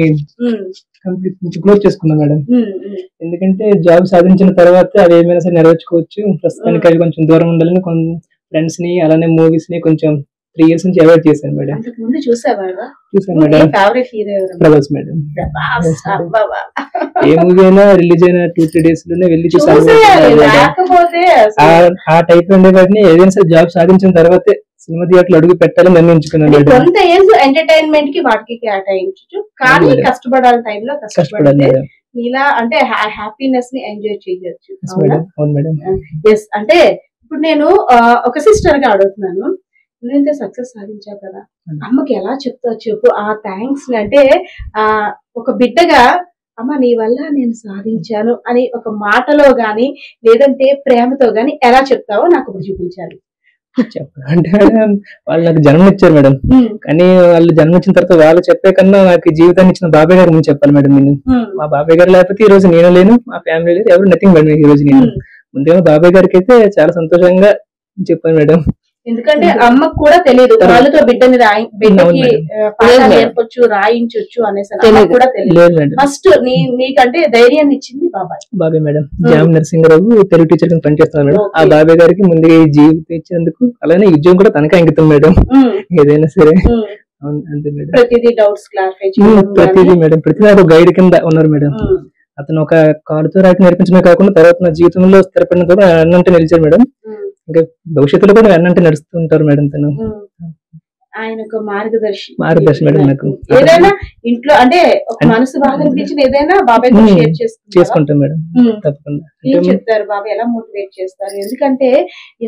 [SPEAKER 3] క్లోజ్ చేసుకున్నాం మేడం. ఎందుకంటే జాబ్ సాధించిన తర్వాత అవి ఏమైనా సరే నెరవేర్చుకోవచ్చు, ప్రస్తుతానికి అవి కొంచెం దూరం ఉండాలని ఫ్రెండ్స్ ని అలానే మూవీస్ ని కొంచెం 3 years నుంచి అవాయిడ్ చేశాను మేడం. చూసాను మేడం, ప్రభాస్ మేడం. ఏ మూవీ అయినా రిలీజ్ అయిన 2-3 days లోనే వెళ్ళి చూసాను. ఆ టైప్ ఉండే వాటిని ఏదైనా సరే జాబ్ సాధించిన తర్వాతే సినిమా థియేటర్లు అడుగు పెట్టాలని నిర్ణయించుకున్నాను.
[SPEAKER 2] కొంత ఏజ్ ఎంటర్టైన్మెంట్ కి వాటికి కేటాయించు, కానీ కష్టపడాలి టైంలో కష్టపడాలి, ఇలా అంటే హ్యాపీనెస్ ని ఎంజాయ్ చేయొచ్చు.
[SPEAKER 3] అవును మేడం.
[SPEAKER 2] ఎస్, అంటే ఇప్పుడు నేను ఒక సిస్టర్ గా అడుగుతున్నాను, నువ్వు సక్సెస్ సాధించావు కదా, అమ్మకి ఎలా చెప్తావు చెప్పు ఆ థ్యాంక్స్ ని. అంటే ఒక బిడ్డగా అమ్మ నీ వల్ల నేను సాధించాను అని ఒక మాటలో గాని లేదంటే ప్రేమతో గాని ఎలా చెప్తావో నాకు ఇప్పుడు చూపించాలి.
[SPEAKER 3] అంటే మేడం వాళ్ళు నాకు జన్మనిచ్చారు మేడం, కానీ వాళ్ళు జన్మించిన తర్వాత వాళ్ళు చెప్పే కన్నా నాకు జీవితాన్ని ఇచ్చిన బాబాయ్ గారు ముందు చెప్పాలి మేడం. నేను మా బాబాయ్ గారు లేకపోతే ఈ రోజు నేను లేను, మా ఫ్యామిలీ లేదు, ఎవరు నథింగ్ మేడం. ఈ రోజు నేను ముందేమో బాబాయ్ గారికి అయితే చాలా సంతోషంగా చెప్పాను మేడం.
[SPEAKER 2] ఎందుకంటే అమ్మకు కూడా తెలియదు వాళ్ళతో బిడ్డని నేర్పొచ్చు రాయించవచ్చు అనేసి కూడా తెలియదు. ఫస్ట్ నీకంటే ధైర్యాన్ని ఇచ్చింది బాబాయ్
[SPEAKER 3] మేడం. జామ్ నరసింహరావు తెలుగు టీచర్ కింద పనిచేస్తున్నాను మేడం. ఆ బాబాయ్ గారికి ముందుగా ఈ జీవితం ఇచ్చేందుకు అలానే ఉద్యోగం కూడా తనకే అంకితం మేడం. ఏదైనా సరే అంతే మేడం.
[SPEAKER 2] ప్రతిదీ డౌట్స్ క్లారిఫై
[SPEAKER 3] ప్రతిదీ మేడం, ప్రతిదీ ఒక గైడ్ కింద ఉన్నారు మేడం. అతను ఒక కాలుతో రాయటం నేర్పించడమే కాకుండా తర్వాత నా జీవితంలో స్థిరపడిన కూడా అన్నంటే నిలిచారు మేడం. ఇంకా భవిష్యత్తులో కూడా అన్నంటే నడుస్తూ ఉంటారు మేడం. తను
[SPEAKER 2] ఆయన ఒక మార్గదర్శి
[SPEAKER 3] మేడం. నాకు
[SPEAKER 2] ఏదైనా ఇంట్లో అంటే ఒక మనసు బాధ అనిపించిన ఏదైనా బాబాయ్ షేర్
[SPEAKER 3] చేసుకుంటాం మేడం. తప్పకుండా
[SPEAKER 2] ఏం చెప్తారు బాబాయ్, ఎలా మోటివేట్ చేస్తారు? ఎందుకంటే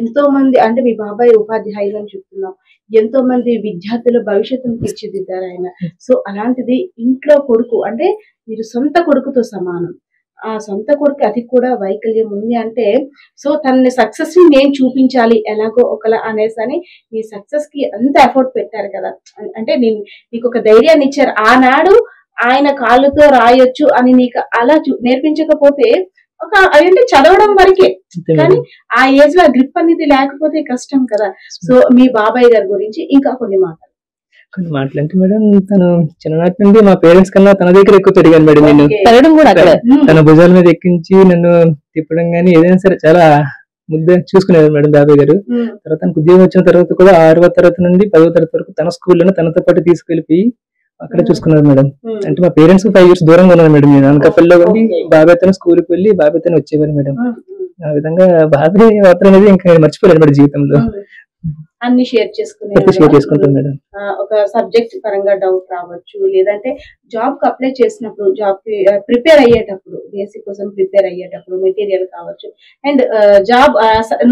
[SPEAKER 2] ఎంతో మంది అంటే మీ బాబాయ్ ఉపాధ్యాయులు అని చెప్తున్నాం, ఎంతో మంది విద్యార్థుల భవిష్యత్తును తీర్చిదిద్దారు ఆయన. సో అలాంటిది ఇంట్లో కొడుకు అంటే మీరు సొంత కొడుకుతో సమానం. ఆ సొంత కొడుకు అది కూడా వైకల్యం ఉంది అంటే సో తనని సక్సెస్ ని నేను చూపించాలి ఎలాగో ఒకలా అనేసి అని మీ సక్సెస్ కి అంత ఎఫర్ట్ పెట్టారు కదా. అంటే నీకు ఒక ధైర్యాన్ని ఇచ్చారు. ఆనాడు ఆయన కాళ్ళతో రాయొచ్చు అని నీకు అలా నేర్పించకపోతే ఒక అదంటే చదవడం వరకే, కానీ ఆ ఏజ్ లో గ్రిప్ అనేది లేకపోతే కష్టం కదా. సో మీ బాబాయ్ గారి గురించి ఇంకా కొన్ని
[SPEAKER 3] మాటలంటే మేడం, తను చిన్ననాటి నుండి మా పేరెంట్స్ కన్నా తన దగ్గర ఎక్కువ తిరిగాను మేడం. నేను తన భుజాల మీద ఎక్కించి నన్ను తిప్పడం గానీ ఏదైనా సరే చాలా ముద్ద చూసుకునేది మేడం బాబాయ్ గారు. తర్వాత తనకు ఉద్యోగం వచ్చిన తర్వాత కూడా 6వ తరగతి నుండి 10వ తరగతి వరకు తన స్కూల్లోనే తనతో పాటు తీసుకెళ్లిపోయి అక్కడ చూసుకున్నారు మేడం. అంటే మా పేరెంట్స్ 5 years దూరంగా ఉన్నాను మేడం. నేను అనకాపల్లిలో ఉండి బాబాయ్ తన స్కూల్కి వెళ్ళి బాబాయ్ తను వచ్చేవారు మేడం. ఆ విధంగా బాబాయ్ మాత్రం అనేది ఇంకా మర్చిపోలేదు మేడం జీవితంలో.
[SPEAKER 2] అన్ని షేర్
[SPEAKER 3] చేసుకుంటాం మేడం.
[SPEAKER 2] ఒక సబ్జెక్ట్ పరంగా డౌట్ రావచ్చు, లేదంటే జాబ్ కి అప్లై చేసినప్పుడు, జాబ్ కి ప్రిపేర్ అయ్యేటప్పుడు, బేసిక్ కోసం ప్రిపేర్ అయ్యేటప్పుడు మెటీరియల్ కావచ్చు, అండ్ జాబ్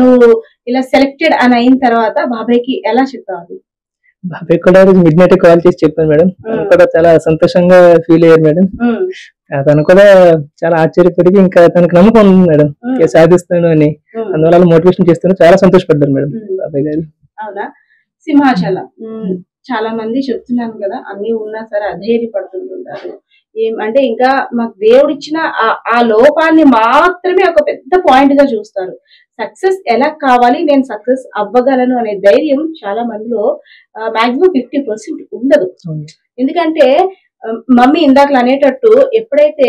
[SPEAKER 2] నువ్వు ఇలా సెలెక్టెడ్ అని అయిన తర్వాత బాబాయ్ కి ఎలా చెప్పాలి?
[SPEAKER 3] బాబాయ్ కూడా మిడ్ నైట్ కాల్ చేసి చెప్పాను మేడం. తను కూడా చాలా సంతోషంగా ఫీల్ అయ్యారు మేడం. తను కూడా చాలా ఆశ్చర్యపడి ఇంకా తనకు నమ్మకం ఉంది మేడం సాధిస్తాను అని, అందువల్ల మోటివేషన్ చేస్తాను. చాలా సంతోషపడ్డారు మేడం బాబాయ్ గారు.
[SPEAKER 2] అవునా? సింహాచలం చాలా మంది చెప్తున్నాను కదా, అన్ని ఉన్నా సరే అధైర్యపడుతుంటారు. అంటే ఇంకా మాకు దేవుడు ఇచ్చిన ఆ లోపాన్ని మాత్రమే ఒక పెద్ద పాయింట్ గా చూస్తారు. సక్సెస్ ఎలా కావాలి, నేను సక్సెస్ అవ్వగలను అనే ధైర్యం చాలా మందిలో మాక్సిమం 50% ఉండదు. ఎందుకంటే మమ్మీ ఇందాకలు అనేటట్టు ఎప్పుడైతే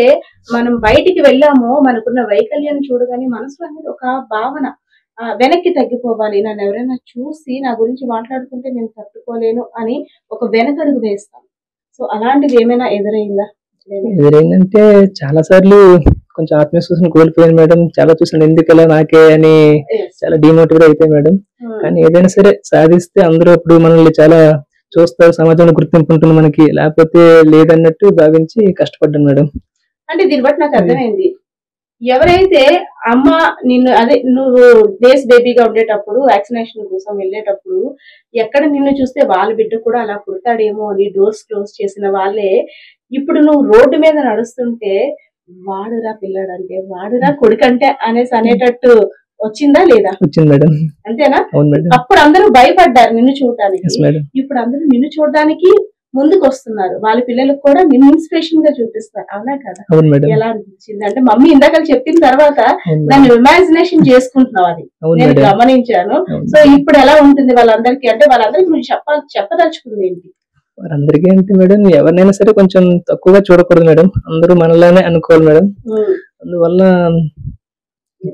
[SPEAKER 2] మనం బయటికి వెళ్ళామో మనకున్న వైకల్యాన్ని చూడగానే మనసులో అనేది ఒక భావన, వెనక్కి తగ్గిపోవాలి, నన్ను ఎవరైనా చూసి నా గురించి మాట్లాడుకుంటే నేను తట్టుకోలేను అని ఒక వెనకడుగు వేస్తాం. సో అలాంటిది ఏమైనా
[SPEAKER 3] ఎదురైందంటే చాలా సార్లు కొంచెం ఆత్మవిశ్వాసం కోల్పోయాను మేడం. చాలా చూసాను ఎందుకలా నాకే అని చాలా డిమోటివేట్ అయిపోయాయి మేడం. కానీ ఏదైనా సరే సాధిస్తే అందరూ అప్పుడు మనల్ని చాలా చూస్తారు, సమాజంలో గుర్తింపు ఉంటుంది మనకి, లేకపోతే లేదన్నట్టు భావించి కష్టపడ్డాను మేడం.
[SPEAKER 2] అంటే దీన్ని బట్టి నాకు అర్థమైంది, ఎవరైతే అమ్మ నిన్ను అదే నువ్వు డేస్ బేబీగా ఉండేటప్పుడు వ్యాక్సినేషన్ కోసం వెళ్ళేటప్పుడు ఎక్కడ నిన్ను చూస్తే వాళ్ళ బిడ్డ కూడా అలా పుడతాడేమో అని డోర్స్ క్లోజ్ చేసిన వాళ్ళే ఇప్పుడు నువ్వు రోడ్డు మీద నడుస్తుంటే వాడురా పిల్లాడంటే, వాడురా కొడుకంటే అనేసి అనేటట్టు వచ్చిందా లేదా?
[SPEAKER 3] వచ్చింది మేడం.
[SPEAKER 2] అంతేనా? అప్పుడు అందరూ భయపడ్డారు నిన్ను చూడడానికి, ఇప్పుడు అందరూ నిన్ను చూడడానికి ముందుకు వస్తున్నారు, వాళ్ళ పిల్లలకు కూడా నిన్ను ఇన్స్పిరేషన్ గా చూపిస్తారు. అవునా కదా? ఎలా అనిపించింది? అంటే మమ్మీ ఇందాక చెప్పిన తర్వాత నన్ను ఇమాజినేషన్ చేసుకుంటున్నావు, అది నేను గమనించాను. సో ఇప్పుడు ఎలా ఉంటుంది వాళ్ళందరికీ? అంటే వాళ్ళందరికీ నువ్వు చెప్పదలుచుకుంది ఏంటి?
[SPEAKER 3] వారందరికీ అంటే మేడం, ఎవరినైనా సరే కొంచెం తక్కువగా చూడకూడదు మేడం, అందరూ మనలానే అనుకోవాలి మేడం. అందువల్ల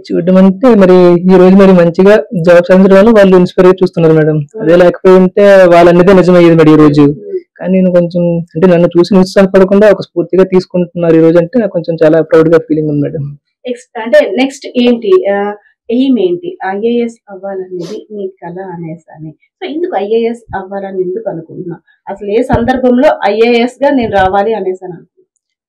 [SPEAKER 3] చూడడం అంటే మరి ఈ రోజు మరి మంచిగా జాబ్ సాధించడం వల్ల వాళ్ళు ఇన్స్పైర్ గా చూస్తున్నారు మేడం. అదే లేకపోయి ఉంటే వాళ్ళన్నదే నిజమయ్యేది మేడం ఈ రోజు. కానీ నేను కొంచెం అంటే నన్ను చూసి నిరుత్సాహపడకుండా ఒక స్ఫూర్తిగా తీసుకుంటున్నారు ఈ రోజు అంటే నాకు కొంచెం చాలా ప్రౌడ్ గా ఫీలింగ్ ఉంది మేడం.
[SPEAKER 2] అంటే నెక్స్ట్ ఏంటి ఎయిమ్ ఏంటి? ఐఏఎస్ అవ్వాలనేది నీ కళ అనేసి అని. సో ఎందుకు ఐఏఎస్ అవ్వాలని ఎందుకు అనుకుంటున్నా? అసలు ఏ సందర్భంలో ఐఏఎస్ గా నేను రావాలి అనేసి అని అనుకున్నా?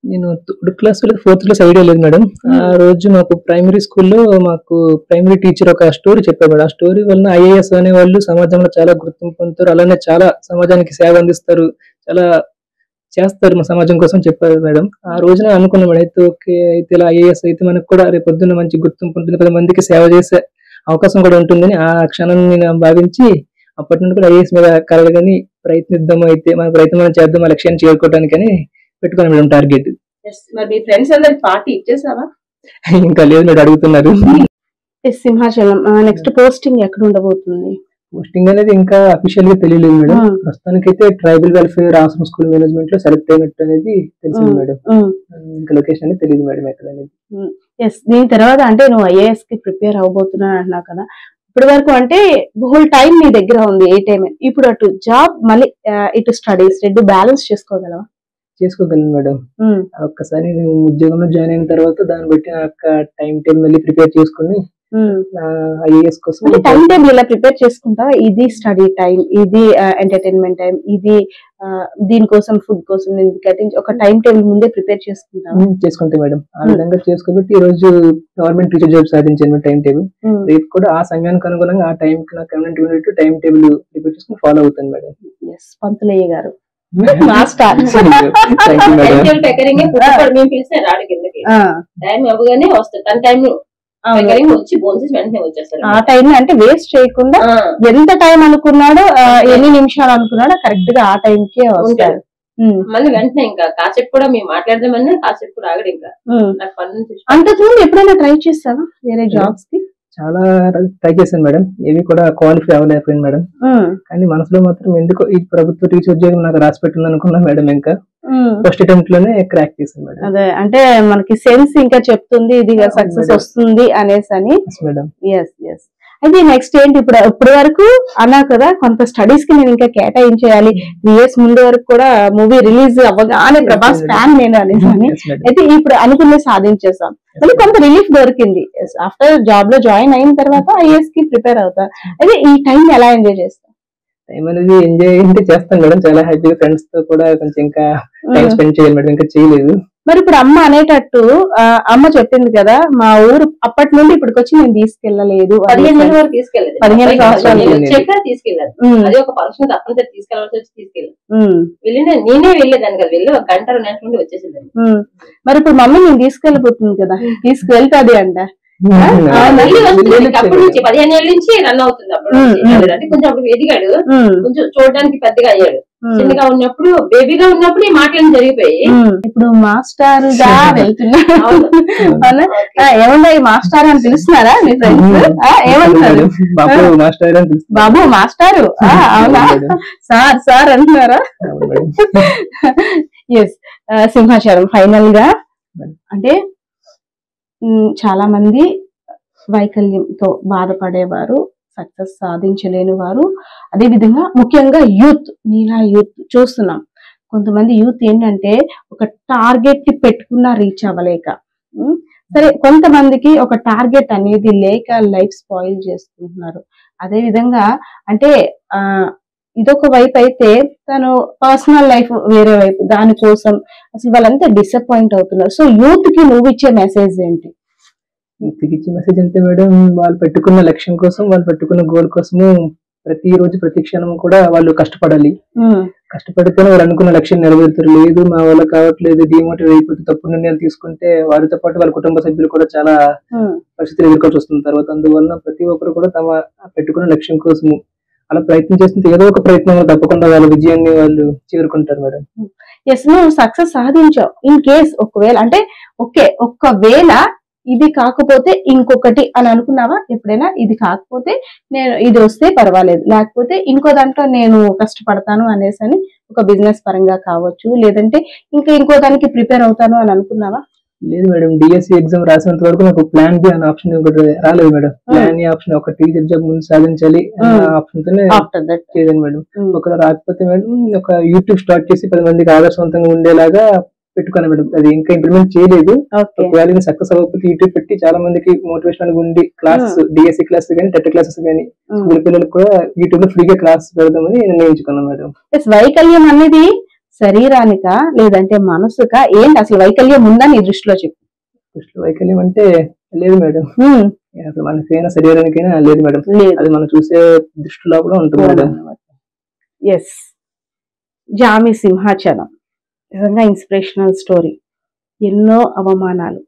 [SPEAKER 3] నేను 3rd class 4th class idea లేదు మేడం. ఆ రోజు మాకు ప్రైమరీ స్కూల్లో మాకు ప్రైమరీ టీచర్ ఒక స్టోరీ చెప్పారు మేడం. ఆ స్టోరీ వలన ఐఏఎస్ అనే వాళ్ళు సమాజంలో చాలా గుర్తింపు పొందుతారు, అలానే చాలా సమాజానికి సేవ అందిస్తారు, చాలా చేస్తారు మా సమాజం కోసం చెప్పారు మేడం. ఆ రోజున అనుకున్నాం మేడం, అయితే ఓకే అయితే ఇలా ఐఏఎస్ అయితే మనకు కూడా రేపు పొద్దున్న మంచి గుర్తింపు ఉంటుంది, 10 మందికి సేవ చేసే అవకాశం కూడా ఉంటుందని ఆ క్షణం నేను భావించి అప్పటి నుండి కూడా ఐఏఎస్ మీద కలగని ప్రయత్నిద్దాం, అయితే మన ప్రయత్నం మనం చేద్దాం ఆ లక్ష్యాన్ని చేరుకోవడానికని పెట్టుకున్నాం మేడం టార్గెట్. ఇంకా లేదు మేడం, అడుగుతున్నారు.
[SPEAKER 2] సింహాచలం నెక్స్ట్ పోస్టింగ్ ఎక్కడ ఉండబోతుంది?
[SPEAKER 3] పోస్టింగ్ అనేది ఇంకా అఫీషియల్ గా తెలియలేదు మేడం. ప్రస్తుతానికైతే ట్రైబల్ వెల్ఫేర్ ఆశ్రమ స్కూల్ మేనేజ్మెంట్ లో సెలెక్ట్ అయినట్టు అనేది తెలిసింది మేడం. ఇంకా లొకేషన్ అనేది తెలియదు మేడం ఎక్కడ అనేది.
[SPEAKER 2] దీని తర్వాత అంటే నువ్వు ఐఏఎస్ కి ప్రిపేర్ అవబోతున్నా అంటున్నావు కదా, ఇప్పటి వరకు అంటే హోల్ టైం నీ దగ్గర ఉంది, ఏ టైం ఇప్పుడు అటు జాబ్ మళ్ళీ ఇటు స్టడీస్ రెండు బ్యాలెన్స్ చేసుకోగలవా?
[SPEAKER 3] చేసుకోగలను మేడం. ఒక్కసారి నేను ఉద్యోగంలో జాయిన్ అయిన తర్వాత దాన్ని బట్టి నాకు టైం టేబుల్ మళ్ళీ ప్రిపేర్ చేసుకుని ఐఏఎస్ కోసం
[SPEAKER 2] టైం టేబుల్ ఇలా ప్రిపేర్ చేసుకుంటా, ఇది స్టడీ టైం, ఇది ఎంటర్టైన్మెంట్ టైం, ఇది దీనికోసం ఫుడ్ కోసం ఒక టైం టేబుల్ ముందే ప్రిపేర్
[SPEAKER 3] చేసుకుంటే మేడం. ఆ విధంగా చేసుకోబట్టి ఈ రోజు గవర్నమెంట్ టీచర్ జాబ్ సాధించాను టైం టేబుల్. రేపు కూడా ఆ సమయానికి అనుగుణంగా ఆ టైం కి నాకు కన్వీనియంట్ ఉన్నట్టు టైం టేబుల్ ప్రిపేర్ చేసుకుని ఫాలో అవుతాను మేడం.
[SPEAKER 2] పంతులయ్య గారు ఆ టైం అంటే వేస్ట్ చేయకుండా ఎంత టైం అనుకున్నాడో ఎన్ని నిమిషాలు అనుకున్నాడో కరెక్ట్ గా ఆ టైంకే వస్తాడు.
[SPEAKER 4] మళ్ళీ వెంటనే ఇంకా కాసేపు కూడా మేము మాట్లాడదామని కాసేపు కూడా ఆగడు. ఇంకా
[SPEAKER 2] అంతకుముందు ఎప్పుడైనా ట్రై చేస్తావా వేరే జాబ్స్ కి?
[SPEAKER 3] చాలా ట్రై చేశాను మేడం, ఏవి కూడా క్వాలిఫై అవ్వలేకపోయింది మేడం. కానీ మనసులో మాత్రం ఎందుకో ఈ ప్రభుత్వ టీచర్ ఉద్యోగం నాకు రాసి పెట్టింది అనుకున్నా మేడం. ఇంకా ఫస్ట్ అటెంప్ట్ లోనే క్రాక్ చేశాను మేడం.
[SPEAKER 2] అదే అంటే మనకి సెన్స్ ఇంకా చెప్తుంది ఇది సక్సెస్ వస్తుంది అనేసి అని. అయితే నెక్స్ట్ ఏంటి? ఇప్పుడు వరకు అన్నా కదా కొంత స్టడీస్ కి నేను ఇంకా కేటాయించేయాలి, 3 years ముందు వరకు కూడా మూవీ రిలీజ్ అవ్వగానే ప్రభాస్ ఫ్యాన్ నేను అనేసి. అయితే ఇప్పుడు అనుకునే సాధించేసాం, మళ్ళీ కొంత రిలీఫ్ దొరికింది. ఆఫ్టర్ జాబ్ లో జాయిన్ అయిన తర్వాత ఐఏఎస్ కి ప్రిపేర్ అవుతా. అయితే ఈ టైం ఎలా ఎంజాయ్ చేస్తాం?
[SPEAKER 3] టైం అనేది ఎంజాయ్ అంటే చేస్తాను మేడం, చాలా హ్యాపీగా ఫ్రెండ్స్ తో కూడా కొంచెం ఇంకా టైం స్పెండ్ చేయాలి మేడం, ఇంకా చేయలేదు.
[SPEAKER 2] మరి ఇప్పుడు అమ్మ అనేటట్టు అమ్మ చెప్పింది కదా, మా ఊరు అప్పటి నుండి ఇప్పటికి వచ్చి నేను తీసుకెళ్ళలేదు,
[SPEAKER 4] 15 నెలల వరకు తీసుకెళ్ళలేదు,
[SPEAKER 2] 15 సంవత్సరాలు
[SPEAKER 4] చెప్పారు తీసుకెళ్ళారు. అది ఒక ఫంక్షన్ తప్పనిసరి తీసుకెళ్ళాల్సి వచ్చి తీసుకెళ్ళాను. నేనే వెళ్ళేదాన్ని కదా, వెళ్ళి 1 గంట 2 గంటల నుండి వచ్చేసేదాన్ని. మరి ఇప్పుడు మమ్మీ నేను తీసుకెళ్ళిపోతుంది కదా, తీసుకువెళ్తాది అంట. అప్పటి నుంచి 15 ఏళ్ళ నుంచి రన్ అవుతుంది. అప్పుడు అంటే కొంచెం అప్పుడు ఎదిగాడు, కొంచెం చూడడానికి పెద్దగా అయ్యాడు. చిన్నగా ఉన్నప్పుడు బేబీగా ఉన్నప్పుడు ఈ మాటలు జరిగిపోయి
[SPEAKER 2] ఇప్పుడు మాస్టర్ గా వెళ్తున్నాడు. ఏమన్నా మాస్టర్ అని పిలుస్తున్నారా మీ ఫ్రెండ్స్? ఏమంటారు? బాబు మాస్టారు, అవునా సార్ సార్ అంటున్నారా? ఎస్, సింహాచలం ఫైనల్ గా అంటే చాలా మంది వైకల్యంతో బాధపడేవారు, సక్సెస్ సాధించలేని వారు, అదే విధంగా ముఖ్యంగా యూత్, నీలా యూత్ చూస్తున్నాం. కొంతమంది యూత్ ఏంటంటే ఒక టార్గెట్ ని పెట్టుకున్నా రీచ్ అవ్వలేక, సరే కొంతమందికి ఒక టార్గెట్ అనేది లేక లైఫ్ స్పాయిల్ చేసుకుంటున్నారు. అదే విధంగా అంటే ఇదొక వైపు అయితే తను పర్సనల్ లైఫ్ వేరే వైపు, దానికోసం అసలు వాళ్ళంతా డిసప్పాయింట్ అవుతున్నారు. సో యూత్ కి నువ్వు ఇచ్చే మెసేజ్ ఏంటి?
[SPEAKER 3] ఇచ్చే మెసేజ్ అంటే మేడం, వాళ్ళు పెట్టుకున్న లక్ష్యం కోసం, వాళ్ళు పెట్టుకున్న గోల్ కోసము ప్రతి రోజు ప్రతి క్షణం కూడా వాళ్ళు కష్టపడాలి. కష్టపడితేనే వాళ్ళు అనుకున్న లక్ష్యం నెరవేరుతారు. లేదు మా వల్ల కావట్లేదు, డిమోటివేట్ అయిపోతే తప్పుడు నిర్ణయాలు తీసుకుంటే వారితో పాటు వాళ్ళ కుటుంబ సభ్యులు కూడా చాలా పరిస్థితులు ఎదుర్కోవాల్సి వస్తుంది తర్వాత. అందువల్ల ప్రతి ఒక్కరు కూడా తమ పెట్టుకున్న లక్ష్యం కోసము అలా ప్రయత్నం చేస్తుంటే ఏదో ఒక ప్రయత్నం తప్పకుండా వాళ్ళ విజయాన్ని వాళ్ళు చేరుకుంటారు మేడం.
[SPEAKER 2] ఎస్, నువ్వు సక్సెస్ సాధించావు. ఇన్ కేస్ ఒకవేళ అంటే ఒకవేళ ఇది కాకపోతే ఇంకొకటి అని అనుకున్నావా ఎప్పుడైనా? ఇది కాకపోతే నేను ఇది వస్తే పర్వాలేదు, లేకపోతే ఇంకో దాంట్లో నేను కష్టపడతాను అనేసి అని, ఒక బిజినెస్ పరంగా కావచ్చు, లేదంటే ఇంకో దానికి ప్రిపేర్ అవుతాను అని అనుకున్నావా?
[SPEAKER 3] లేదు మేడం, డిఎస్సి ఎగ్జామ్ రాసినంత వరకు నాకు ప్లాన్ బి అనే ఆప్షన్ రాలేదు మేడం. ప్లాన్ ఏ ఆప్షన్, ఒక టీచర్ జాబ్ ముందు సాధించాలి ఆప్షన్ తోనే చేయలేదు మేడం. ఒకవేళ రాకపోతే మేడం ఒక యూట్యూబ్ స్టార్ట్ చేసి 10 మందికి ఆదర్శవంతంగా ఉండేలాగా పెట్టుకున్నా మేడం. అది ఇంకా ఇంప్లిమెంట్ చేయలేదు. ఒకవేళ సక్సెస్ అవ్వకపోతే యూట్యూబ్ పెట్టి చాలా మందికి మోటివేషన్ ఉండి క్లాసెస్, డిఎస్సి క్లాసెస్ కానీ, టెట్ క్లాసెస్ కానీ స్కూల్ పిల్లలకు కూడా యూట్యూబ్ లో ఫ్రీగా క్లాస్ పెడదామని నిర్ణయించుకున్నాను మేడం.
[SPEAKER 2] వైకల్యం అనేది శరీరానిక లేదంటే మనసుకా ఏంటి? అసలు వైకల్యం ఉందా నీ దృష్టిలో చెప్పు.
[SPEAKER 3] దృష్టిలో వైకల్యం అంటే లేదు మేడం, అసలు మనకైనా శరీరానికైనా లేదు మేడం, అది మనం చూసే దృష్టిలో కూడా ఉంటుంది మేడం.
[SPEAKER 2] ఎస్, జామి సింహాచలం నిజంగా ఇన్స్పిరేషనల్ స్టోరీ. ఎన్నో అవమానాలు,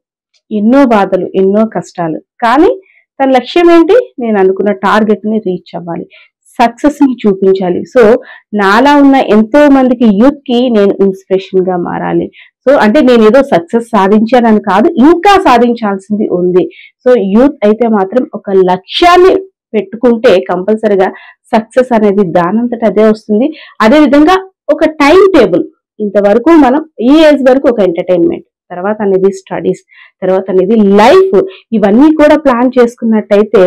[SPEAKER 2] ఎన్నో బాధలు, ఎన్నో కష్టాలు, కానీ తన లక్ష్యం ఏంటి? నేను అనుకున్న టార్గెట్ ని రీచ్ అవ్వాలి, సక్సెస్ ని చూపించాలి. సో నాలా ఉన్న ఎంతో మందికి యూత్ కి నేను ఇన్స్పిరేషన్ గా మారాలి. సో అంటే నేను ఏదో సక్సెస్ సాధించానని కాదు, ఇంకా సాధించాల్సింది ఉంది. సో యూత్ అయితే మాత్రం ఒక లక్ష్యాన్ని పెట్టుకుంటే కంపల్సరిగా సక్సెస్ అనేది దానంతట అదే వస్తుంది. అదే విధంగా ఒక టైం టేబుల్, ఇంతవరకు మనం ఈ ఏజ్ వరకు ఒక ఎంటర్టైన్మెంట్, తర్వాత అనేది స్టడీస్, తర్వాత అనేది లైఫ్, ఇవన్నీ కూడా ప్లాన్ చేసుకున్నట్టయితే,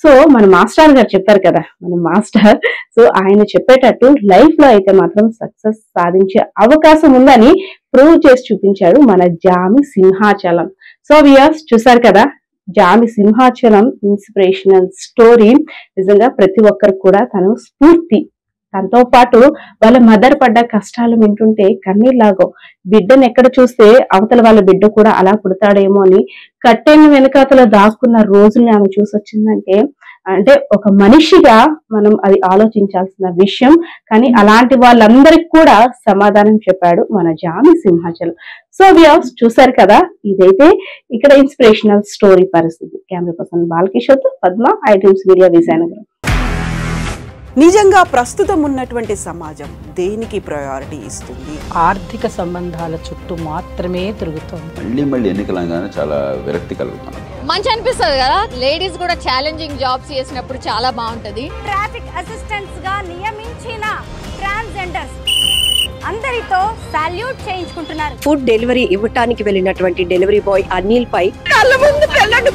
[SPEAKER 2] సో మన మాస్టర్ గారు చెప్పారు కదా, మన మాస్టర్, సో ఆయన చెప్పేటట్టు లైఫ్ లో అయితే మాత్రం సక్సెస్ సాధించే అవకాశం ఉందని ప్రూవ్ చేసి చూపించాడు మన జామి సింహాచలం. సో వ్యూయర్స్ చూసారు కదా, జామి సింహాచలం ఇన్స్పిరేషనల్ స్టోరీ. నిజంగా ప్రతి ఒక్కరికి కూడా తను స్ఫూర్తి. తనతో పాటు వాళ్ళ మదర్ పడ్డ కష్టాలు వింటుంటే కన్నీళ్ళలాగో, బిడ్డను ఎక్కడ చూస్తే అవతల వాళ్ళ బిడ్డ కూడా అలా పుడతాడేమో అని కట్టెన్న వెనకాతలో దాక్కున్న రోజుల్ని ఆమె చూసొచ్చిందంటే, అంటే ఒక మనిషిగా మనం అది ఆలోచించాల్సిన విషయం. కానీ అలాంటి వాళ్ళందరికి కూడా సమాధానం చెప్పాడు మన జామి సింహాచలం. సో వ్యూయర్స్ చూసారు కదా, ఇదైతే ఇక్కడ ఇన్స్పిరేషనల్ స్టోరీ పరిస్థితి. Camera person Balakishore, Padma, iDreams media, Vizianagaram.
[SPEAKER 5] నిజంగా ప్రస్తుతం ఉన్నటువంటి సమాజం దేనికి ప్రయారిటీ ఇస్తుంది?
[SPEAKER 6] ఆర్థిక సంబంధాల చుట్టూ మాత్రమే తిరుగుతుంది.
[SPEAKER 7] మళ్ళీ ఎన్నికలంగానే చాలా విరక్తి కలుగుతున్నాం.
[SPEAKER 8] మంచి అనిపిస్తుంది కదా, లేడీస్ కూడా ఛాలెంజింగ్ జాబ్స్ చేసినప్పుడు చాలా బాగుంటది.
[SPEAKER 9] ట్రాఫిక్ అసిస్టెంట్స్ గా నియమించిన ట్రాన్స్జెండర్స్ అందరితో సాల్యూట్ చేయించుకుంటున్నారు.
[SPEAKER 10] ఫుడ్ డెలివరీ ఇవ్వటానికి వెళ్ళినటువంటి డెలివరీ బాయ్ అనిల్ పై
[SPEAKER 9] కళ్ళ ముందు పెళ్ళండి